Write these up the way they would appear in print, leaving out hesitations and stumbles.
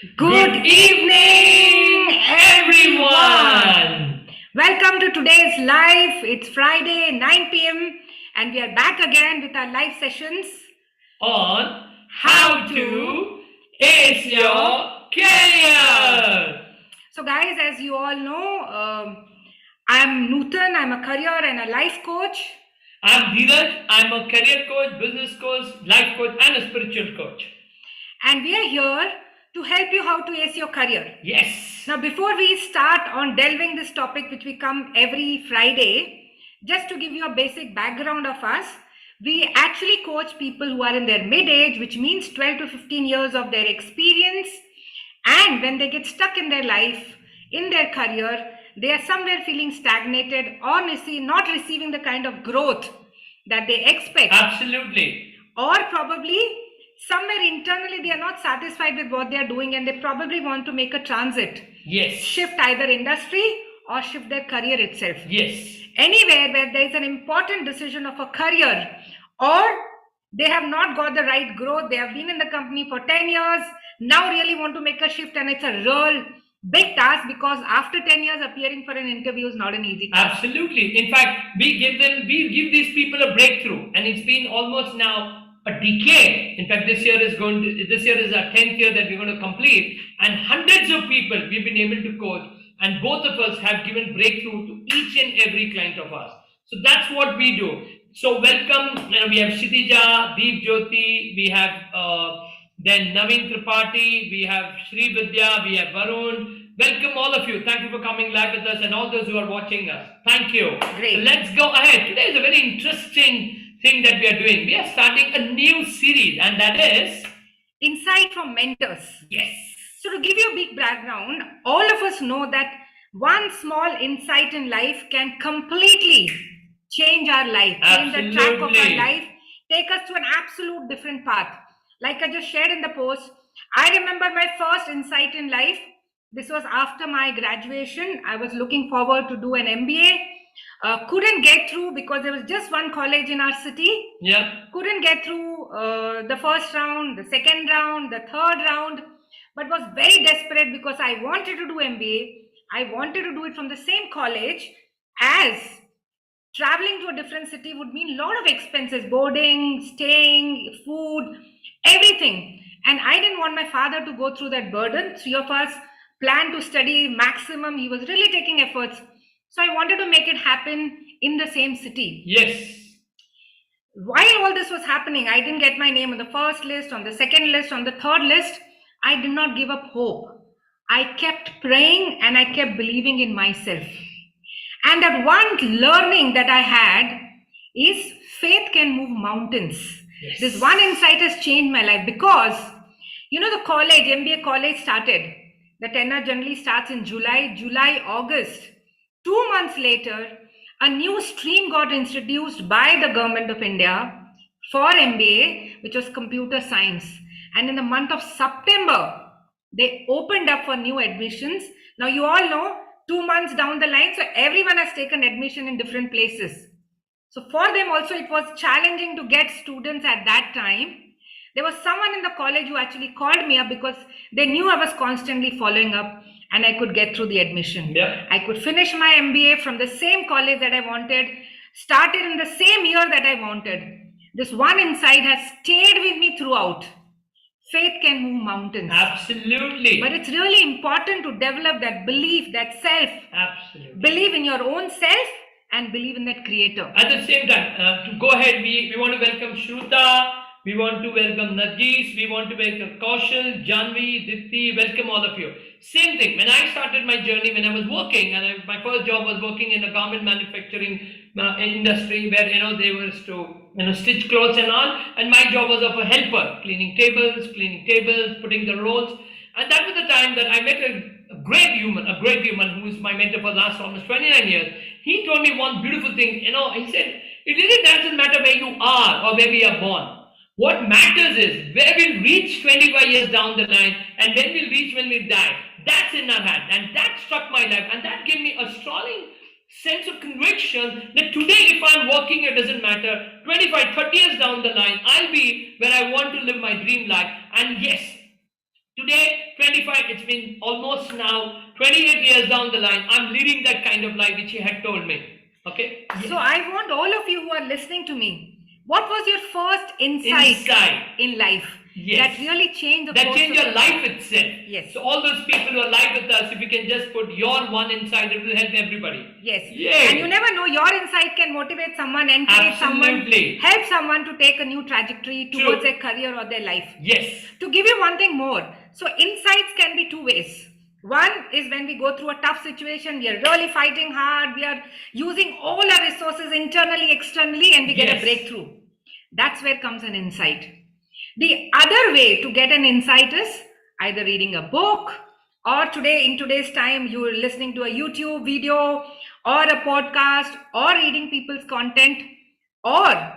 Good evening, everyone. Welcome to today's live. It's Friday, 9 p.m., and we are back again with our live sessions On how to ace your career. So, guys, as you all know, I'm Nutan. I'm a career and a life coach. I'm Dheeraj. I'm a career coach, business coach, life coach, and a spiritual coach. And we are here to help you how to ace your career. Yes. Now, before we start on delving this topic, which we come every Friday, just to give you a basic background of us, we actually coach people who are in their mid-age, which means 12 to 15 years of their experience. And when they get stuck in their life, in their career, they are somewhere feeling stagnated or not receiving the kind of growth that they expect. Absolutely. Or probably somewhere internally they are not satisfied with what they are doing and they probably want to make a transit. Yes. Shift either industry or shift their career itself. Yes. Anywhere where there is an important decision of a career, or they have not got the right growth, they have been in the company for 10 years, now really want to make a shift, and it's a real big task because after 10 years appearing for an interview is not an easy task. Absolutely. In fact, we give these people a breakthrough, and it's been almost now a decade. In fact, this year is our 10th year that we're going to complete, and hundreds of people we've been able to coach, and both of us have given breakthrough to each and every client of ours. So that's what we do. So welcome. We have Kshitija, Deep Jyoti, we have then Naveen Tripathi, we have Sri Vidya, we have Varun. Welcome all of you. Thank you for coming live with us and all those who are watching us. Thank you. Great. So let's go ahead. Today is a very interesting thing that we are doing. We are starting a new series, and that is Insight from Mentors. yes. So to give you a big background, all of us know that one small insight in life can completely change our life, change the track of our Absolutely. life, take us to an absolute different path. Like I just shared in the post, I remember my first insight in life. This was after my graduation. I was looking forward to do an MBA. Couldn't get through because there was just one college in our city. Yeah. Couldn't get through the first round, the second round, the third round, but was very desperate because I wanted to do MBA. I wanted to do it from the same college, as traveling to a different city would mean a lot of expenses, boarding, staying, food, everything. And I didn't want my father to go through that burden. Three of us planned to study maximum. He was really taking efforts. So I wanted to make it happen in the same city. Yes. While all this was happening, I didn't get my name on the first list, on the second list, on the third list. I did not give up hope. I kept praying and I kept believing in myself. And that one learning that I had is faith can move mountains. Yes. This one insight has changed my life because, the college, MBA college started. The tenure generally starts in July, August. 2 months later, a new stream got introduced by the government of India for MBA, which was computer science. And in the month of September, they opened up for new admissions. Now, you all know, 2 months down the line, so everyone has taken admission in different places. So for them also, it was challenging to get students at that time. There was someone in the college who actually called me up because they knew I was constantly following up and I could get through the admission. Yeah. I could finish my MBA from the same college that I wanted, started in the same year that I wanted. This one insight has stayed with me throughout. Faith can move mountains. Absolutely. But it's really important to develop that belief, that self. Absolutely. Believe in your own self and believe in that creator. At the same time, to go ahead, we want to welcome Shruta, we want to welcome Narjis, we want to welcome Kaushal, Janvi, Dipti, welcome all of you. Same thing, when I started my journey, when I was working, and my first job was working in a garment manufacturing industry where, they were to, stitch clothes and all, and my job was of a helper, cleaning tables, putting the rolls, and that was the time that I met a great human who is my mentor for the last almost 29 years. He told me one beautiful thing, he said, it really doesn't matter where you are or where we are born. What matters is where we'll reach 25 years down the line and when we'll reach when we die. That's in our hand. And that struck my life. And that gave me a strong sense of conviction that today if I'm working, it doesn't matter. 25, 30 years down the line, I'll be where I want to live my dream life. And yes, Today, 25, it's been almost now 28 years down the line, I'm leading that kind of life which he had told me. Okay? So I want all of you who are listening to me, what was your first insight Inside. in life Yes. that really changed the That course change of your life itself. Yes. So all those people who are live with us, if you can just put your one inside, it will help everybody. Yes. Yay. And you never know, your insight can motivate someone, encourage someone, Absolutely. help someone to take a new trajectory True. towards their career or their life. Yes. To give you one thing more, so insights can be two ways. One is when we go through a tough situation, we are really fighting hard, we are using all our resources internally, externally, and we get a Yes. breakthrough. That's where comes an insight. The other way to get an insight is either reading a book, or today, in today's time, you are listening to a YouTube video or a podcast or reading people's content, or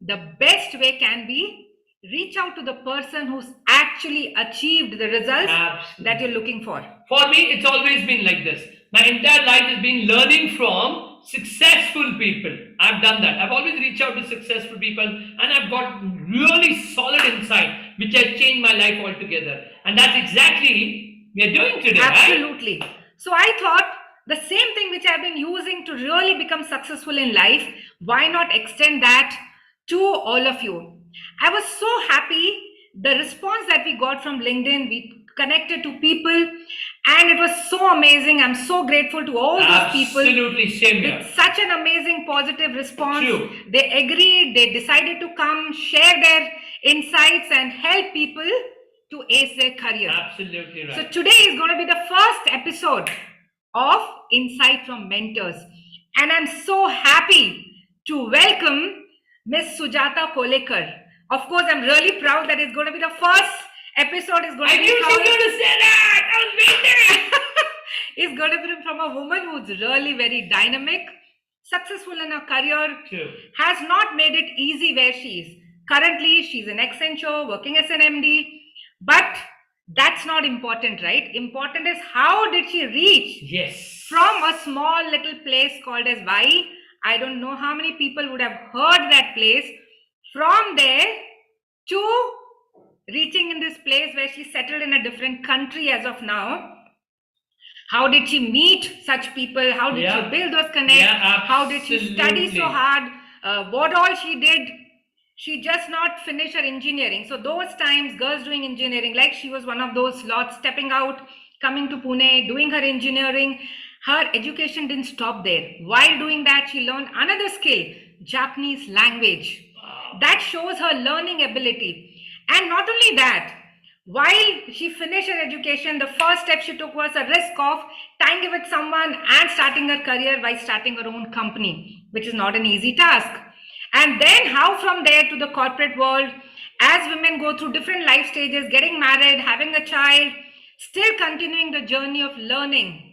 the best way can be reach out to the person who's actually achieved the results Absolutely. that you're looking for. For me, it's always been like this. My entire life has been learning from successful people. I've done that. I've always reached out to successful people and I've got really solid insight which has changed my life altogether. And that's exactly we are doing today, right? Absolutely. So I thought the same thing which I've been using to really become successful in life, why not extend that to all of you? I was so happy the response that we got from LinkedIn. We connected to people and it was so amazing. I'm so grateful to all those people. Absolutely, same here. With such an amazing positive response. True. They agreed, they decided to come, share their insights and help people to ace their career. Absolutely right. So today is going to be the first episode of Insight from Mentors. And I'm so happy to welcome Miss Sujata Kolekar. Of course, I'm really proud that it's going to be the first episode. Is going I to knew be she was going to say that. I was waiting. It's going to be from a woman who's really very dynamic, successful in her career, True. has not made it easy where she is. Currently, she's in Accenture, working as an MD, but that's not important, right? Important is how did she reach Yes. from a small little place called as Vai. I don't know how many people would have heard that place. From there to reaching in this place where she settled in a different country as of now. How did she meet such people? How did she build those connects? How did she study so hard? What all she did? She just not finished her engineering. So those times, girls doing engineering, like she was one of those lots stepping out, coming to Pune, doing her engineering. Her education didn't stop there. While doing that, she learned another skill, Japanese language. That shows her learning ability. And not only that, while she finished her education, the first step she took was a risk of tying it with someone and starting her career by starting her own company, which is not an easy task. And then how from there to the corporate world, as women go through different life stages, getting married, having a child, still continuing the journey of learning.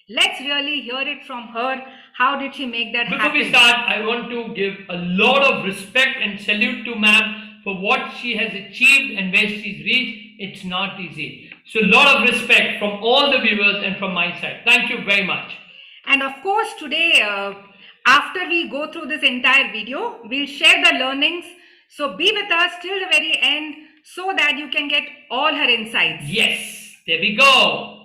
Let's really hear it from her. How did she make that happen? Before we start, I want to give a lot of respect and salute to ma'am for what she has achieved and where she's reached. It's not easy. So a lot of respect from all the viewers and from my side. Thank you very much. And of course, today, after we go through this entire video, we'll share the learnings. So be with us till the very end so that you can get all her insights. Yes, there we go.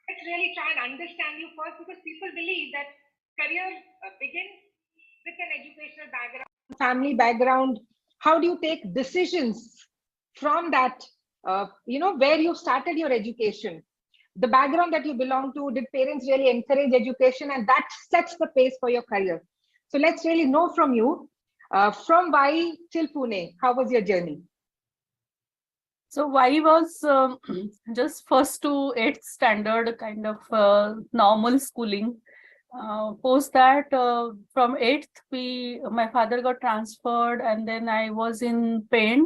Let's really try and understand you first, because people believe that career begins with an educational background, family background. How do you take decisions from that, where you started your education, the background that you belong to? Did parents really encourage education? And that sets the pace for your career. So let's really know from you, from Vai till Pune, how was your journey? So Vai was just first to 8th standard kind of normal schooling. Post that, from 8th, my father got transferred, and then I was in Pen,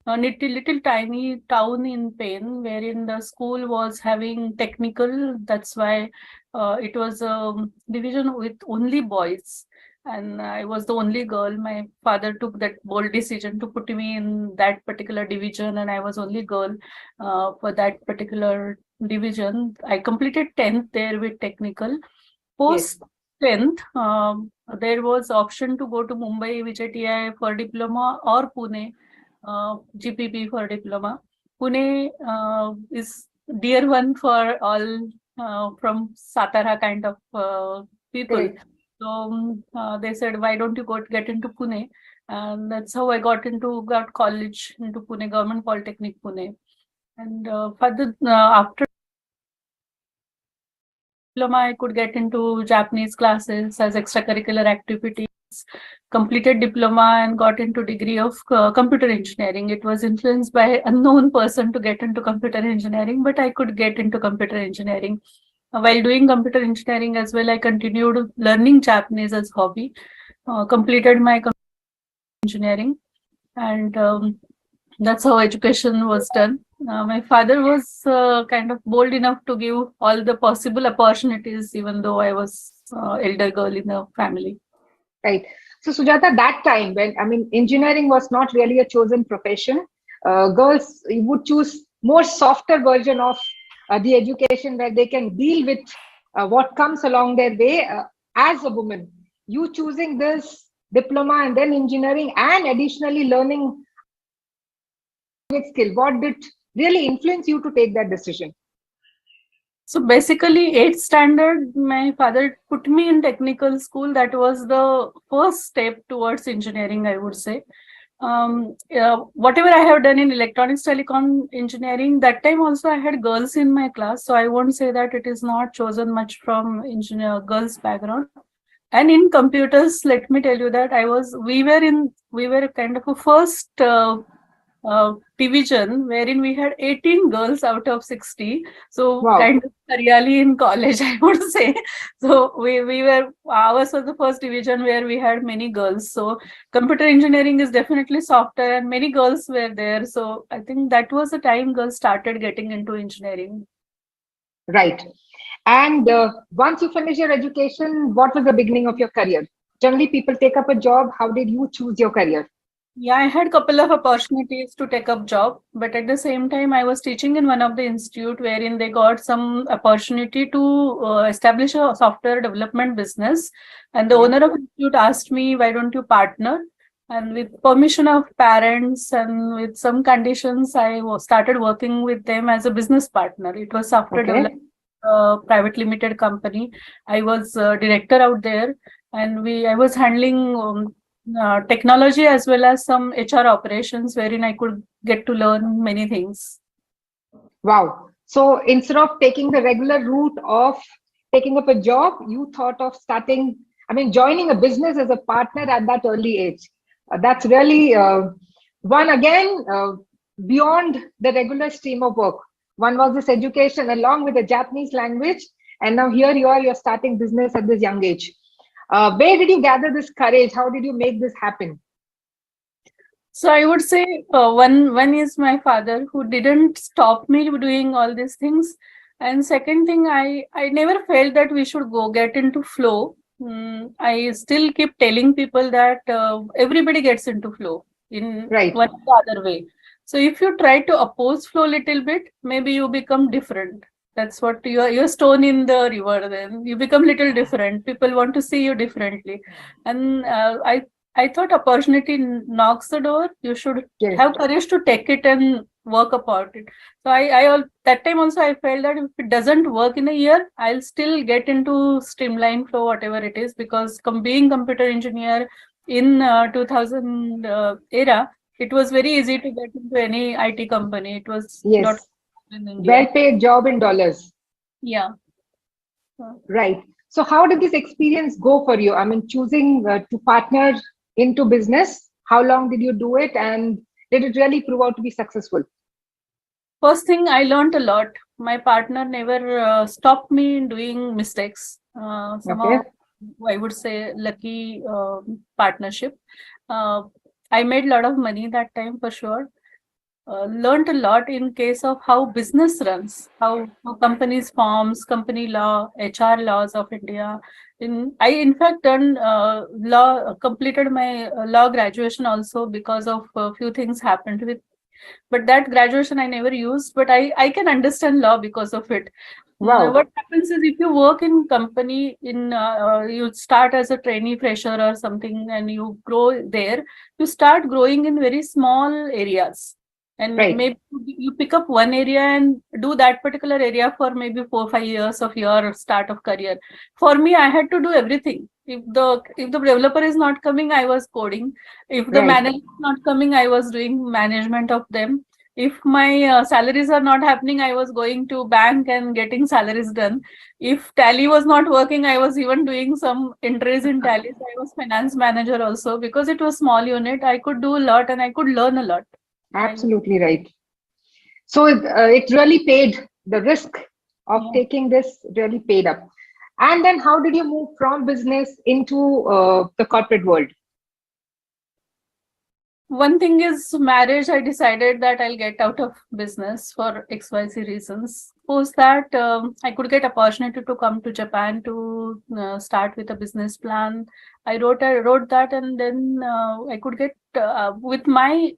a little tiny town in Pen, wherein the school was having technical. That's why it was a division with only boys, and I was the only girl. My father took that bold decision to put me in that particular division, and I was only girl for that particular division. I completed 10th there with technical. Post 10th, there was option to go to Mumbai, Vijay TI for diploma, or Pune, GPP for diploma. Pune is dear one for all from Satara kind of people. Great. So they said, why don't you get into Pune? And that's how I got college into Pune, Government Polytechnic Pune. And after diploma, I could get into Japanese classes as extracurricular activities. Completed diploma and got into degree of computer engineering. It was influenced by unknown person to get into computer engineering, but I could get into computer engineering. While doing computer engineering as well, I continued learning Japanese as hobby. Completed my engineering, and that's how education was done. My father was kind of bold enough to give all the possible opportunities, even though I was elder girl in the family. Right. So, Sujata, that time when, I mean, engineering was not really a chosen profession, girls would choose more softer version of the education where they can deal with what comes along their way as a woman. You choosing this diploma and then engineering and additionally learning skill, what did really influence you to take that decision? So basically, 8th standard, my father put me in technical school. That was the first step towards engineering, I would say. Whatever I have done in electronics telecom engineering, that time also I had girls in my class. So I won't say that it is not chosen much from engineer girls background. And in computers, let me tell you that we were kind of a first division wherein we had 18 girls out of 60. So Wow. kind of really in college, I would say. So ours was the first division where we had many girls. So computer engineering is definitely softer and many girls were there. So I think that was the time girls started getting into engineering. Right. And once you finish your education, what was the beginning of your career? Generally, people take up a job. How did you choose your career? Yeah, I had a couple of opportunities to take up job, but at the same time, I was teaching in one of the institute wherein they got some opportunity to establish a software development business. And the owner of the institute asked me, why don't you partner? And with permission of parents and with some conditions, I started working with them as a business partner. It was software development private limited company. I was director out there, and I was handling technology as well as some HR operations wherein I could get to learn many things. Wow. So instead of taking the regular route of taking up a job, you thought of joining a business as a partner at that early age. That's really one again beyond the regular stream of work. One was this education along with the Japanese language, and now here you're starting business at this young age. Where did you gather this courage? How did you make this happen? So I would say one is my father, who didn't stop me doing all these things, and second thing, I never felt that we should go get into flow. I still keep telling people that everybody gets into flow in Right. one or the other way. So if you try to oppose flow a little bit, maybe you become different. That's what you're stone in the river. Then you become little different. People want to see you differently, and I thought opportunity knocks the door. You should have courage to take it and work about it. So that time also I felt that if it doesn't work in a year, I'll still get into streamline flow, whatever it is, because being computer engineer in 2000 era, it was very easy to get into any IT company. It was not in India. Well-paid job in dollars. Yeah. Right. So how did this experience go for you? I mean, choosing to partner into business, how long did you do it, and did it really prove out to be successful? First thing, I learned a lot. My partner never stopped me in doing mistakes. Somehow, I would say lucky partnership. I made a lot of money that time for sure. Learned a lot in case of how business runs, how companies forms, company law, HR laws of India. I in fact done law, completed my law graduation also because of a few things happened with. But that graduation I never used, but I can understand law because of it. Wow. What happens is if you work in company you start as a trainee fresher or something and you grow there, you start growing in very small areas. And Right. maybe you pick up one area and do that particular area for maybe 4 or 5 years of your start of career. For me, I had to do everything. If the developer is not coming, I was coding. If the Right. manager is not coming, I was doing management of them. If my salaries are not happening, I was going to bank and getting salaries done. If Tally was not working, I was even doing some entries in Tally. So I was finance manager also, because it was small unit. I could do a lot and I could learn a lot. Absolutely right. So it really paid. The risk of Yeah. taking this really paid up. And then how did you move from business into the corporate world? One thing is marriage. I decided that I'll get out of business for XYZ reasons. Post that, I could get opportunity to come to Japan to start with a business plan. I wrote that, and then I could get with my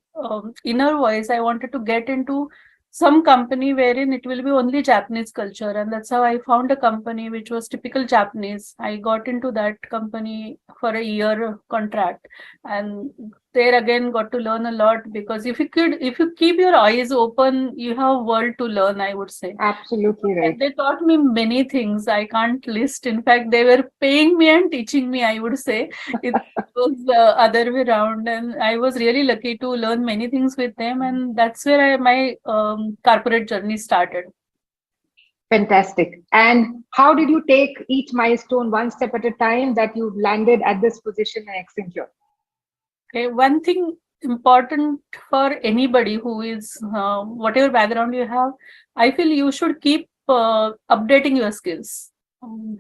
inner voice. I wanted to get into some company wherein it will be only Japanese culture, and that's how I found a company which was typical Japanese. I got into that company for a year contract, and there again got to learn a lot, because if you keep your eyes open, you have world to learn, I would say. Absolutely right. And they taught me many things I can't list. In fact, they were paying me and teaching me, I would say. It was the other way around, and I was really lucky to learn many things with them, and that's where my corporate journey started. Fantastic. And how did you take each milestone one step at a time that you landed at this position in Accenture? Okay, one thing important for anybody who is whatever background you have, I feel you should keep updating your skills.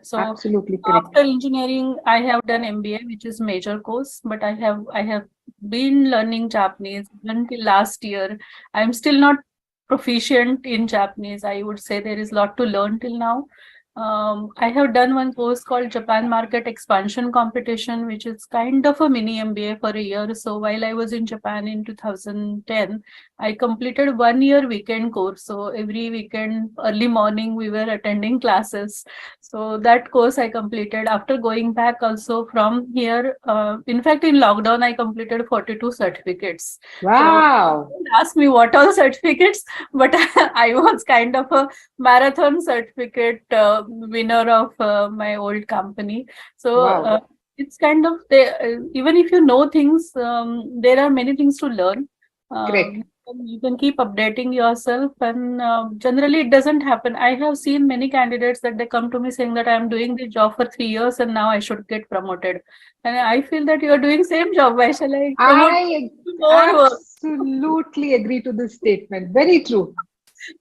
So Absolutely correct. after engineering, I have done MBA, which is major course, but I have been learning Japanese until last year. I'm still not proficient in Japanese. I would say there is a lot to learn till now. I have done one course called Japan Market Expansion Competition, which is kind of a mini MBA for a year. So while I was in Japan in 2010, I completed 1 year weekend course. So every weekend, early morning, we were attending classes. So that course I completed. After going back also from here, in fact, in lockdown, I completed 42 certificates. So Wow. don't ask me what all certificates, but I was kind of a marathon certificate winner of my old company. So Wow. it's kind of even if you know things, there are many things to learn. Correct. You can keep updating yourself, and generally it doesn't happen. I have seen many candidates that they come to me saying that I'm doing the job for 3 years and now I should get promoted. And I feel that you're doing same job. Why shall I promote I more work? absolutely agree to this statement. Very true.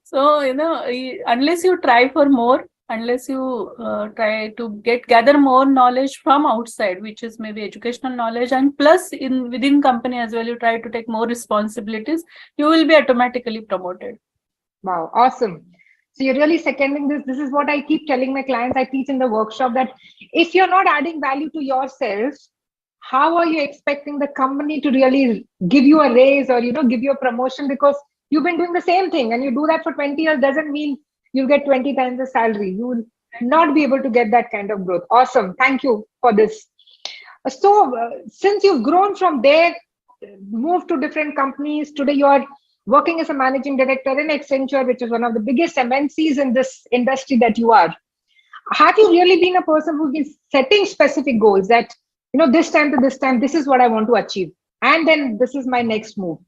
So, unless you try for more, unless you try to gather more knowledge from outside, which is maybe educational knowledge, and plus within company as well, you try to take more responsibilities, you will be automatically promoted. Wow. Awesome. So you're really seconding this. This is what I keep telling my clients. I teach in the workshop that if you're not adding value to yourself, how are you expecting the company to really give you a raise or give you a promotion, because you've been doing the same thing and you do that for 20 years doesn't mean you'll get 20 times the salary. You will not be able to get that kind of growth. Awesome. Thank you for this. So since you've grown from there, moved to different companies, today you're working as a managing director in Accenture, which is one of the biggest MNCs in this industry that you are. Have you really been a person who's been setting specific goals that, this time to this time, this is what I want to achieve, and then this is my next move?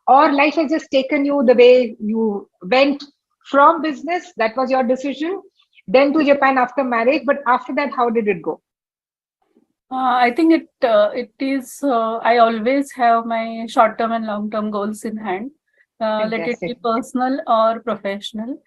Or life has just taken you the way you went from business, that was your decision, then to Japan after marriage, but after that, how did it go? I think it is. I always have my short-term and long-term goals in hand. Let it be Fantastic. personal or professional.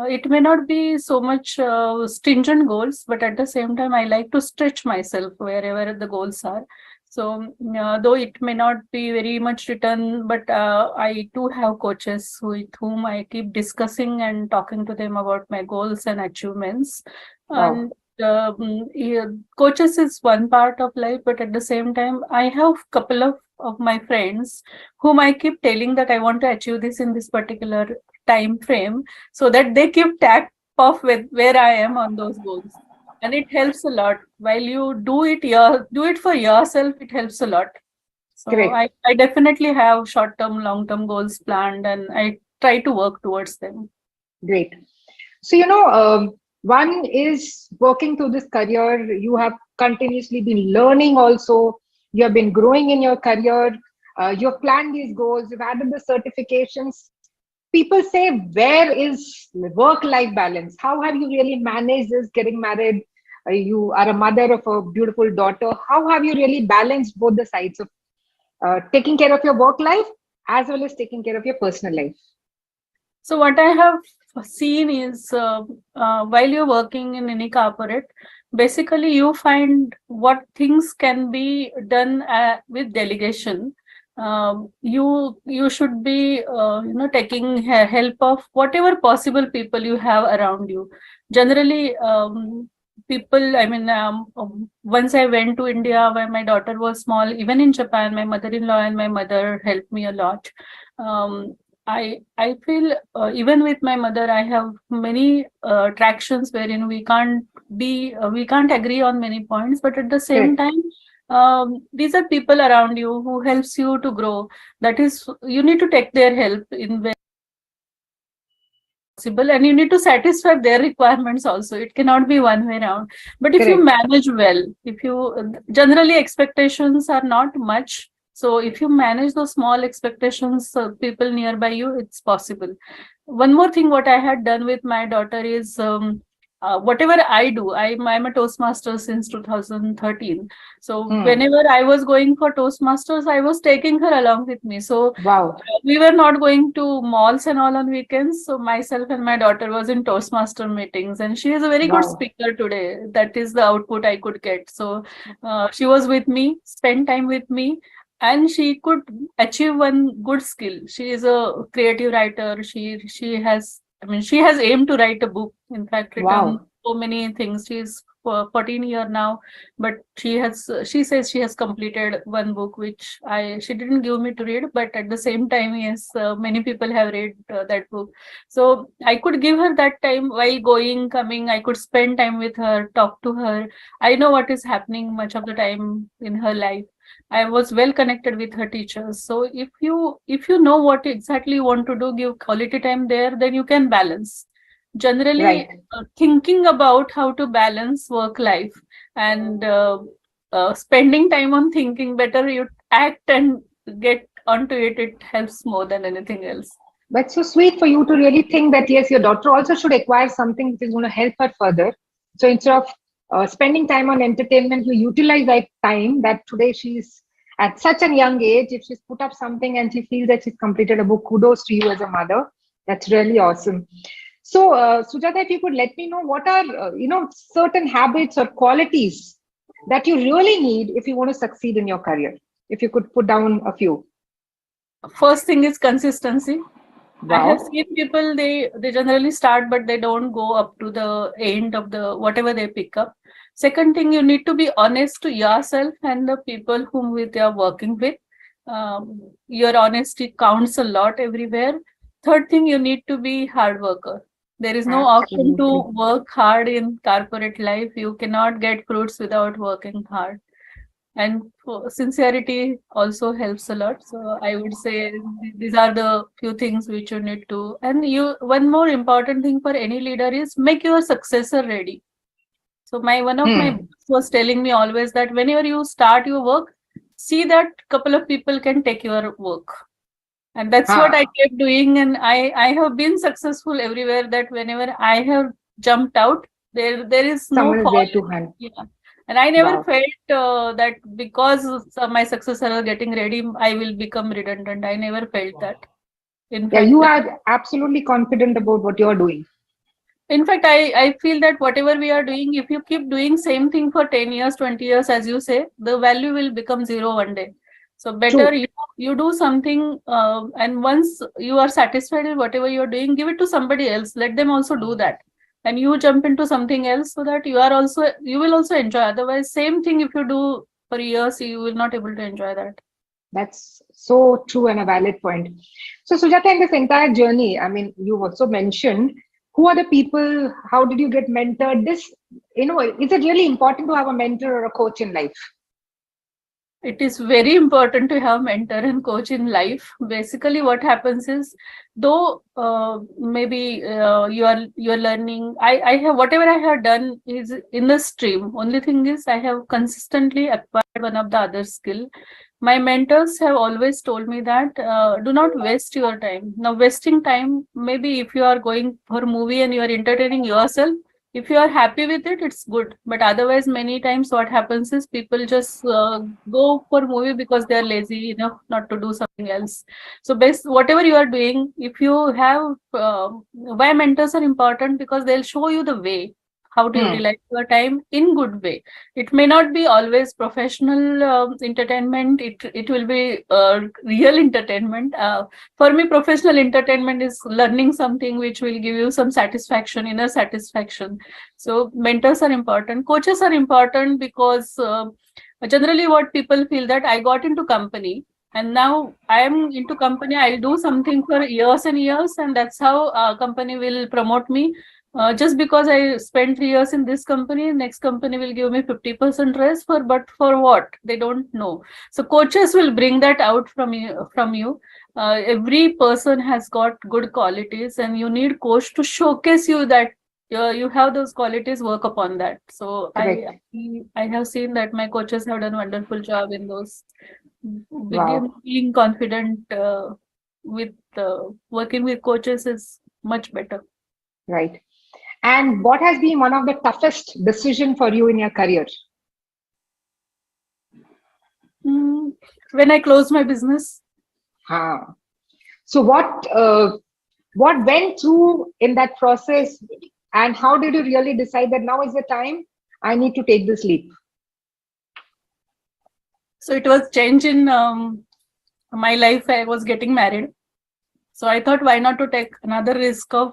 It may not be so much stringent goals, but at the same time, I like to stretch myself wherever the goals are. So, though it may not be very much written, but I do have coaches with whom I keep discussing and talking to them about my goals and achievements. Wow. And coaches is one part of life, but at the same time, I have couple of my friends whom I keep telling that I want to achieve this in this particular time frame, so that they keep track of where I am on those goals, and it helps a lot. While you do it for yourself, it helps a lot. So Correct. I definitely have short-term, long-term goals planned, and I try to work towards them. Great. So, one is working through this career. You have continuously been learning also. You have been growing in your career. You've planned these goals. You've added the certifications. People say, where is work-life balance? How have you really managed this getting married? You are a mother of a beautiful daughter. How have you really balanced both the sides of taking care of your work life as well as taking care of your personal life? So what I have seen is while you're working in any corporate, basically you find what things can be done with delegation. You should be taking help of whatever possible people you have around you. Generally, people. I mean, once I went to India when my daughter was small, even in Japan, my mother-in-law and my mother helped me a lot. Um, I feel even with my mother, I have many attractions wherein we can't agree on many points, but at the same Correct. time, these are people around you who helps you to grow. That is, you need to take their help in where possible, and you need to satisfy their requirements also. It cannot be one way around. But if you Correct. manage well, if you generally expectations are not much, so if you manage those small expectations, people nearby you, it's possible. One more thing, what I had done with my daughter is whatever I do, I'm a Toastmaster since 2013. So Hmm. whenever I was going for Toastmasters, I was taking her along with me. So Wow. we were not going to malls and all on weekends. So myself and my daughter was in Toastmaster meetings, and she is a very good Wow. speaker today. That is the output I could get. So she was with me, spent time with me, and she could achieve one good skill. She is a creative writer. She has, I mean, she has aimed to write a book. In fact, written Wow. so many things. She's 14 year now, but she says she has completed one book, which she didn't give me to read, but at the same time, yes, many people have read that book. So I could give her that time while going, coming. I could spend time with her, talk to her. I know what is happening much of the time in her life. I was well connected with her teachers. So if you know what exactly you want to do, give quality time there, then you can balance. Generally, Right. thinking about how to balance work life and spending time on thinking, better you act and get onto it. It helps more than anything else. That's so sweet for you to really think that, yes, your daughter also should acquire something which is going to help her further. So instead of spending time on entertainment, you utilize that time that today she's at such a young age. If she's put up something and she feels that she's completed a book, kudos to you as a mother. That's really awesome. So, Sujata, if you could let me know what are, certain habits or qualities that you really need if you want to succeed in your career. If you could put down a few. First thing is consistency. I have Wow. seen people, they generally start, but they don't go up to the end of the whatever they pick up. Second thing, you need to be honest to yourself and the people whom with you are working with. Your honesty counts a lot everywhere. Third thing, you need to be hard worker. There is no option to Absolutely. work hard in corporate life. You cannot get fruits without working hard. And sincerity also helps a lot. So I would say these are the few things which you need to. And one more important thing for any leader is make your successor ready. So one of my Hmm. boss was telling me always that whenever you start your work, see that couple of people can take your work. And that's what I Ah, kept doing. And I have been successful everywhere, that whenever I have jumped out, there is no someone is fall. there to hunt. Yeah. And I never Wow. felt that because my successor are getting ready, I will become redundant. I never felt that. In Yeah, you fact, are absolutely confident about what you're doing. I feel that whatever we are doing, if you keep doing same thing for 10 years, 20 years, as you say, the value will become zero one day. So better True. you do something, and once you are satisfied with whatever you're doing, give it to somebody else. Let them also do that. And you jump into something else so that you will also enjoy. Otherwise, same thing if you do for years, you will not able to enjoy that. That's so true and a valid point. So, Sujata, in this entire journey, I mean, you also mentioned who are the people, how did you get mentored? This, is it really important to have a mentor or a coach in life? It is very important to have mentor and coach in life. Basically, what happens is, though maybe you are learning. I have whatever I have done is in the stream. Only thing is, I have consistently acquired one of the other skill. My mentors have always told me that do not waste your time. Now, wasting time, maybe if you are going for a movie and you are entertaining yourself, if you are happy with it, it's good. But otherwise, many times what happens is people just go for movie because they are lazy enough not to do something else. So best whatever you are doing, if you have why mentors are important, because they'll show you the way how to Hmm. utilize your time in good way. It may not be always professional entertainment. It will be real entertainment. For me, professional entertainment is learning something which will give you some satisfaction, inner satisfaction. So mentors are important. Coaches are important because generally what people feel that I got into company and now I am into company. I'll do something for years and years, and that's how company will promote me. Just because I spent 3 years in this company, next company will give me 50% raise for, but for what? They don't know. So coaches will bring that out from you. Every person has got good qualities, and you need coach to showcase you that you have those qualities. Work upon that. So Correct. I have seen that my coaches have done a wonderful job in those. Wow. Being confident with working with coaches is much better. Right. And what has been one of the toughest decision for you in your career? When I closed my business, Huh. So what went through in that process, and how did you really decide that now is the time I need to take this leap? so it was change in my life. I was getting married, so I thought, why not to take another risk of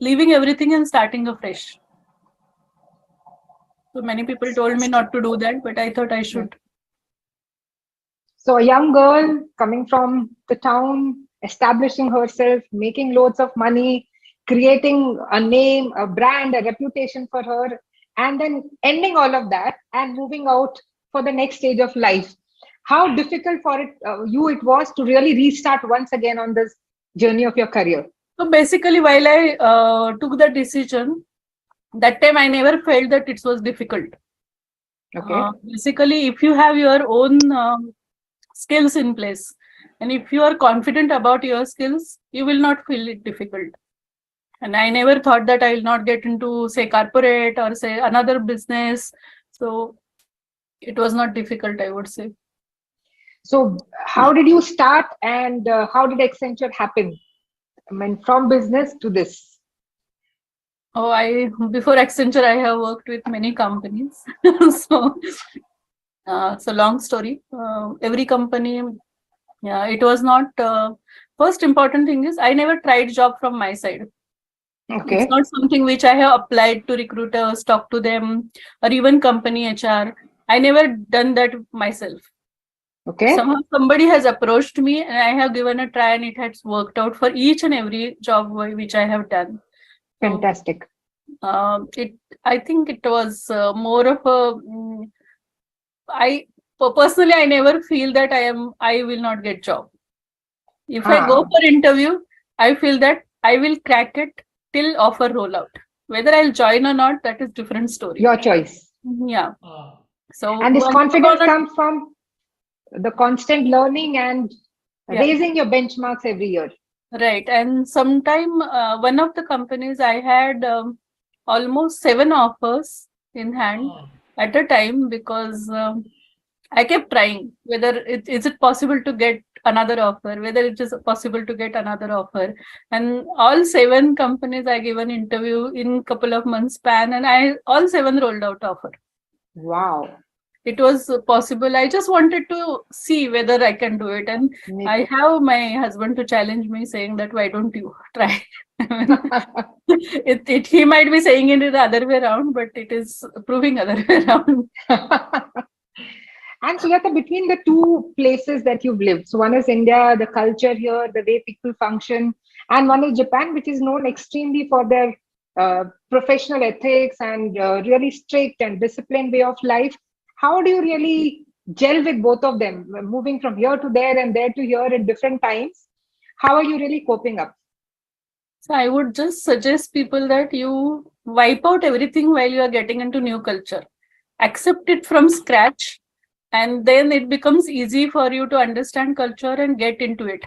leaving everything and starting afresh. So many people told me not to do that, but I thought I should. So a young girl coming from the town, establishing herself, making loads of money, creating a name, a brand, a reputation for her, and then ending all of that and moving out for the next stage of life. How difficult for you it was to really restart once again on this journey of your career? So basically, while I took the decision, that time I never felt that it was difficult. Okay. Basically, if you have your own skills in place, and if you are confident about your skills, you will not feel it difficult. And I never thought that I will not get into, say, corporate or say another business. So it was not difficult, I would say. So how did you start, and how did Accenture happen? I mean, from business to this. Oh, before Accenture, I have worked with many companies. So, so long story. Every company, yeah, it was not. First important thing is I never tried job from my side. It's Okay. not something which I have applied to recruiters, talk to them, or even company HR. I never done that myself. Okay. Somehow somebody has approached me and I have given a try, and it has worked out for each and every job which I have done. So Fantastic. I think it was more of a personally I never feel that I will not get job. If I go Ah, for interview, I feel that I will crack it till offer rollout. Whether I'll join or not, that is different story. your choice. Yeah. Ah. So And this once you confidence gonna- comes from the constant learning and yeah, raising your benchmarks every year. right. And sometime one of the companies I had almost 7 offers in hand Ah. at a time, because I kept trying whether is it possible to get another offer, whether it is possible to get another offer. And all 7 companies I gave an interview in couple of months span, and all 7 rolled out offer. Wow. It was possible. I just wanted to see whether I can do it. And I have my husband to challenge me, saying that why don't you try? He might be saying it the other way around, but it is proving other way around. And Sujata, between the two places that you've lived, so one is India, the culture here, the way people function, and one is Japan, which is known extremely for their professional ethics and really strict and disciplined way of life. How do you really gel with both of them, moving from here to there and there to here at different times? How are you really coping up? So I would just suggest people that you wipe out everything while you are getting into new culture. Accept it from scratch, and then it becomes easy for you to understand culture and get into it.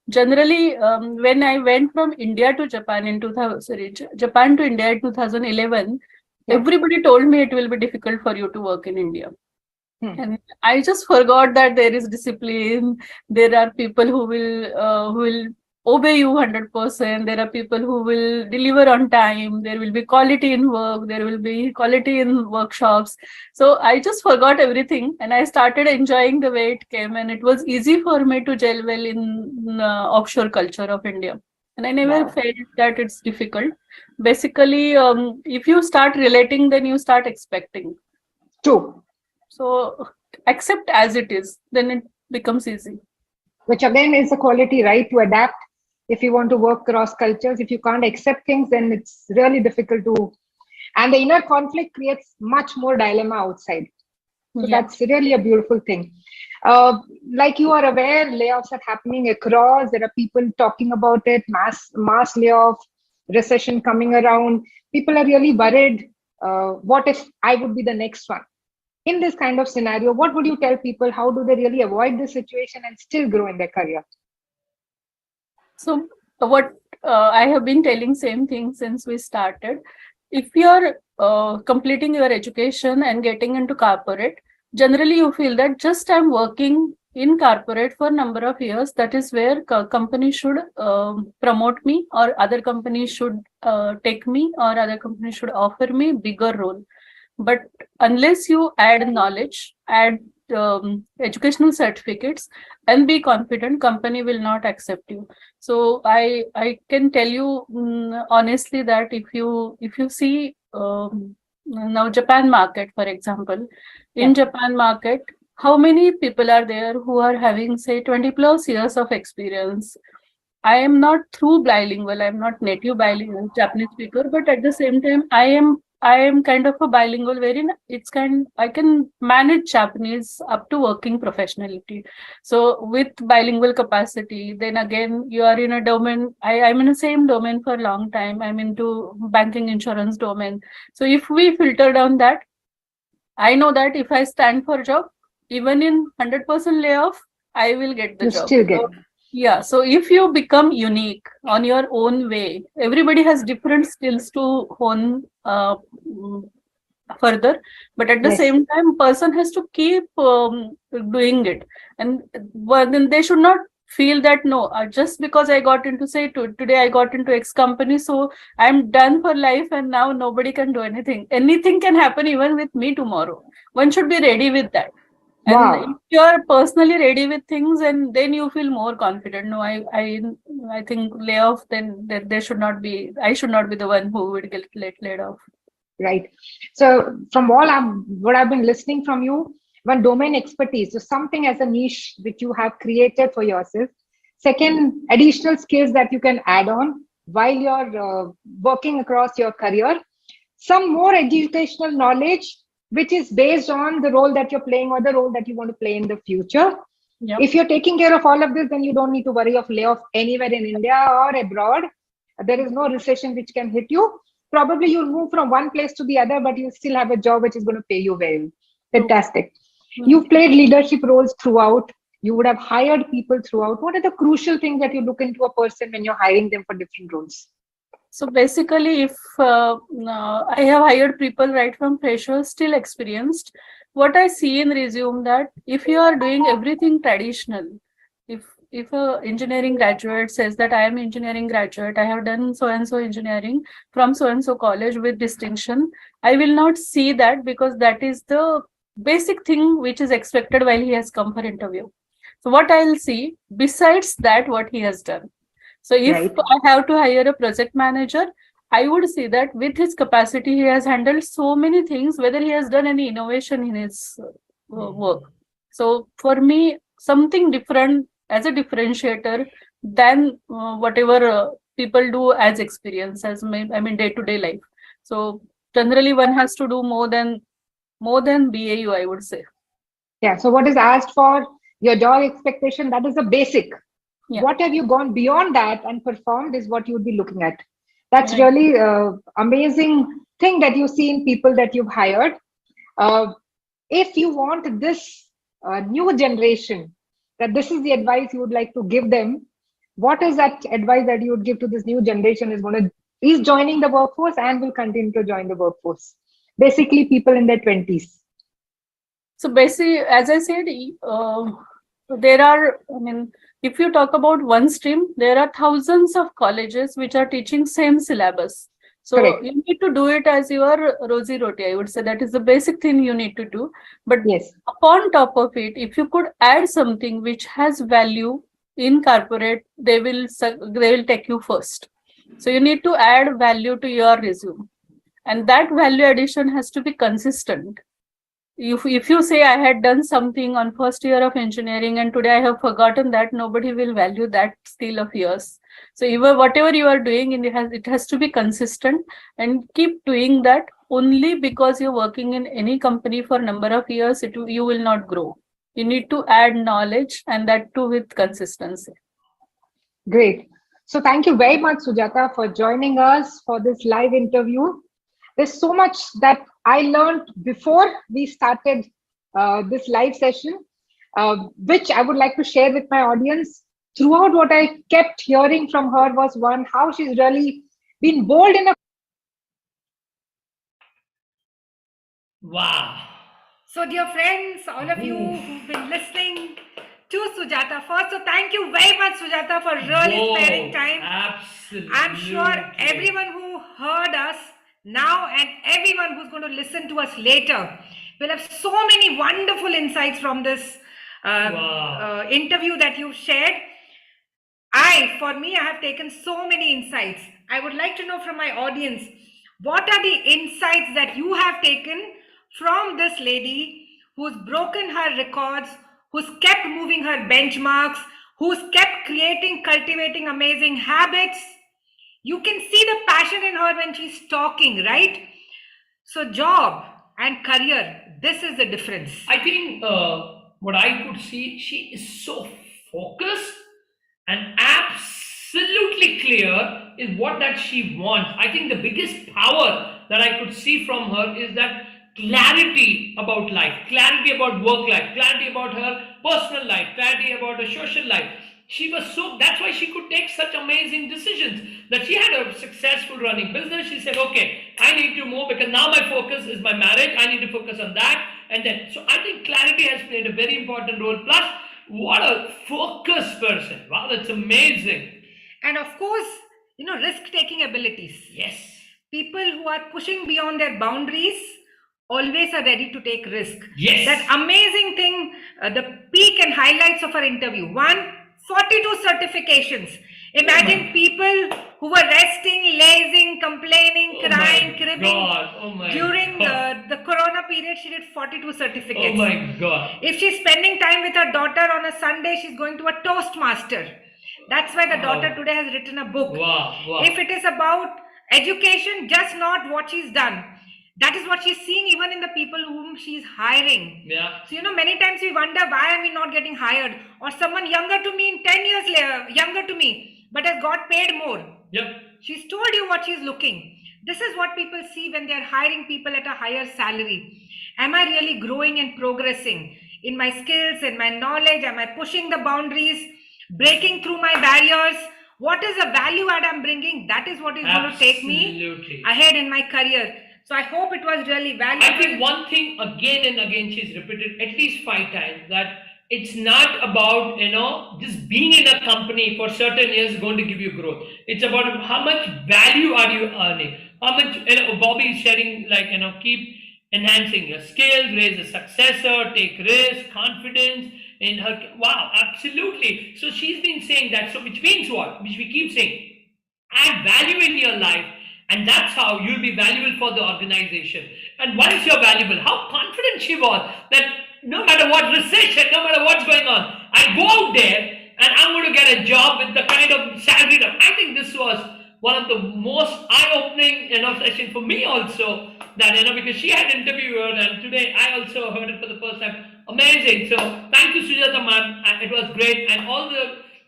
Generally, when I went from India to Japan in 2000, sorry, Japan to India in 2011, Yeah. everybody told me it will be difficult for you to work in India. And I just forgot that there is discipline. There are people who will obey you 100%. There are people who will deliver on time. There will be quality in work. There will be quality in workshops. So I just forgot everything, and I started enjoying the way it came. And it was easy for me to gel well in offshore culture of India. And I never Wow. felt that it's difficult. Basically, if you start relating, then you start expecting. True. So accept as it is, then it becomes easy. Which again is a quality, right? To adapt. If you want to work cross cultures, if you can't accept things, then it's really difficult to. And the inner conflict creates much more dilemma outside. So Yeah. that's really a beautiful thing. Like you are aware, layoffs are happening across. There are people talking about it, mass layoff, recession coming around. People are really worried. What if I would be the next one? In this kind of scenario, what would you tell people? How do they really avoid this situation and still grow in their career? So what I have been telling same thing since we started. If you're completing your education and getting into corporate, generally you feel that just I'm working in corporate for a number of years. That is where company should promote me, or other companies should take me, or other companies should offer me bigger role. But unless you add knowledge, add educational certificates, and be confident, company will not accept you. So I can tell you honestly that if you see now Japan market, for example, in Japan market, how many people are there who are having say 20 plus years of experience? I am not through bilingual. I'm not native bilingual Japanese speaker, but at the same time, I am kind of a bilingual wherein I can manage Japanese up to working professionality. So with bilingual capacity, then again you are in a domain. I'm in the same domain for a long time. I'm into banking insurance domain. So if we filter down that, I know that if I stand for a job, even in 100% layoff, I will get the You job. still get. So, yeah. So if you become unique on your own way, everybody has different skills to hone further, but at the Yes. same time, person has to keep doing it, and then they should not feel that no, just because I got into say today I got into X company, so I'm done for life, and now nobody can do anything. Anything can happen even with me tomorrow. One should be ready with that. And if Wow. you're personally ready with things, and then you feel more confident. No, I think layoff, then there should not be. I should not be the one who would get laid off. Right. So from what I've been listening from you, one, domain expertise, so something as a niche that you have created for yourself. Second, additional skills that you can add on while you're working across your career. Some more educational knowledge, which is based on the role that you're playing or the role that you want to play in the future. Yep. If you're taking care of all of this, then you don't need to worry of layoff anywhere in India or abroad. There is no recession which can hit you. Probably you'll move from one place to the other, but you still have a job which is going to pay you well. Fantastic. You've played leadership roles throughout. You would have hired people throughout. What are the crucial things that you look into a person when you're hiring them for different roles? So basically, if I have hired people right from freshers till experienced, what I see in resume that if you are doing everything traditional, if a engineering graduate says that I am engineering graduate, I have done so and so engineering from so and so college with distinction, I will not see that, because that is the basic thing which is expected while he has come for interview. So what I'll see besides that, what he has done. So if Right. I have to hire a project manager, I would say that with his capacity, he has handled so many things, whether he has done any innovation in his work. So for me, something different as a differentiator than whatever people do as experience, as day-to-day life. So generally one has to do more than BAU, I would say. Yeah. So what is asked for, your job expectation, that is the basic. Yeah. What have you gone beyond that and performed is what you would be looking at. That's Right. really amazing thing that you see in people that you've hired. Uh, if you want this new generation, that this is the advice you would like to give them, what is that advice that you would give to this new generation is joining the workforce and will continue to join the workforce? Basically, people in their 20s. So basically, as I said, there are, I mean, if you talk about one stream, there are thousands of colleges which are teaching same syllabus. So Correct. you need to do it as your rosy roti. I would say that is the basic thing you need to do. But Yes. upon top of it, if you could add something which has value in corporate, they will take you first. So you need to add value to your resume, and that value addition has to be consistent. If you say I had done something on first year of engineering and today I have forgotten that, nobody will value that skill of yours. So even whatever you are doing, it has to be consistent, and keep doing that. Only because you're working in any company for a number of years, you will not grow. You need to add knowledge, and that too with consistency. Great. So thank you very much, Sujata, for joining us for this live interview. There's so much that I learned before we started this live session, which I would like to share with my audience. Throughout, what I kept hearing from her was one, how she's really been bold enough. Wow. So, dear friends, all of you who've been listening to Sujata first, so thank you very much, Sujata, for really sparing time. Absolutely. I'm sure everyone who heard us now and everyone who's going to listen to us later will have so many wonderful insights from this interview that you've shared. For me, I have taken so many insights. I would like to know from my audience, what are the insights that you have taken from this lady who's broken her records, who's kept moving her benchmarks, who's kept cultivating amazing habits? You can see the passion in her when she's talking, right? So job and career, this is the difference. I think what I could see, she is so focused and absolutely clear is what that she wants. I think the biggest power that I could see from her is that clarity about life, clarity about work life, clarity about her personal life, clarity about her social life. That's why she could take such amazing decisions. That she had a successful running business. She said, okay, I need to move because now my focus is my marriage. I need to focus on that. And then, so I think clarity has played a very important role. Plus, what a focused person. Wow, that's amazing. And of course, risk-taking abilities. Yes. People who are pushing beyond their boundaries always are ready to take risk. Yes. That amazing thing, the peak and highlights of our interview. 42 certifications. Imagine people who were resting, lazing, complaining, crying, cribbing. During the corona period, she did 42 certificates. Oh my God. If she's spending time with her daughter on a Sunday, she's going to a Toastmaster. That's why the daughter today has written a book. Wow. If it is about education, just not what she's done. That is what she's seeing even in the people whom she's hiring. Yeah. So, many times we wonder, why am I not getting hired? Or someone younger to me, 10 years later, younger to me, but has got paid more. Yep. She's told you what she's looking. This is what people see when they're hiring people at a higher salary. Am I really growing and progressing in my skills, in my knowledge? Am I pushing the boundaries, breaking through my barriers? What is the value add I'm bringing? That is what is going to take me ahead in my career. So I hope it was really valuable. I think one thing again and again she's repeated at least 5 times, that it's not about, just being in a company for certain years going to give you growth. It's about how much value are you earning? How much, Bobby is sharing, keep enhancing your skills, raise a successor, take risk, confidence in her. Wow, absolutely. So she's been saying that. So which means what? Which we keep saying, add value in your life. And that's how you'll be valuable for the organization. And once you're valuable, how confident she was that no matter what recession, no matter what's going on, I go out there and I'm going to get a job with the kind of salary that I think this was one of the most eye-opening session for me also. that, because she had interviewed her, and today I also heard it for the first time. Amazing. So thank you, Sujata ma'am. It was great. And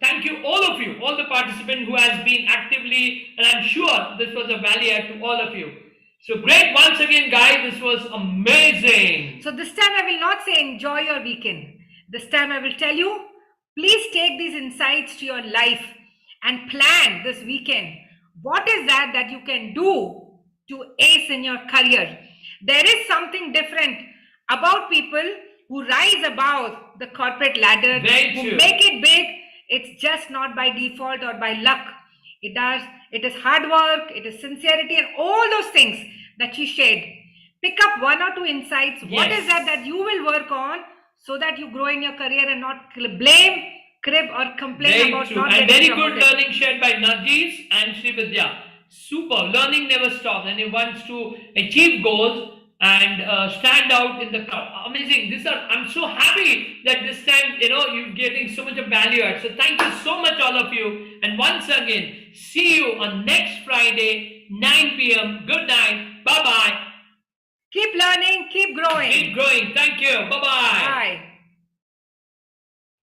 thank you, all of you, all the participants who has been actively, and I'm sure this was a value add to all of you. So great once again, guys. This was amazing. So this time I will not say enjoy your weekend. This time I will tell you, please take these insights to your life and plan this weekend. What is that you can do to ace in your career? There is something different about people who rise above the corporate ladder, Very who true. make it big. It's just not by default or by luck. It is hard work, it is sincerity, and all those things that she shared. Pick up one or two insights. What Yes. is that you will work on so that you grow in your career and not blame, crib, or complain Very about true. not And getting very good promoted. learning shared by Narjis and Sri Vidya. Super. Learning never stops, and he wants to achieve goals and stand out in the crowd. Amazing. I'm so happy that this time, you're getting so much of value add. So thank you so much, all of you. And once again, see you on next Friday, 9 p.m. Good night. Bye-bye. Keep learning, keep growing. Keep growing. Thank you. Bye-bye. Bye.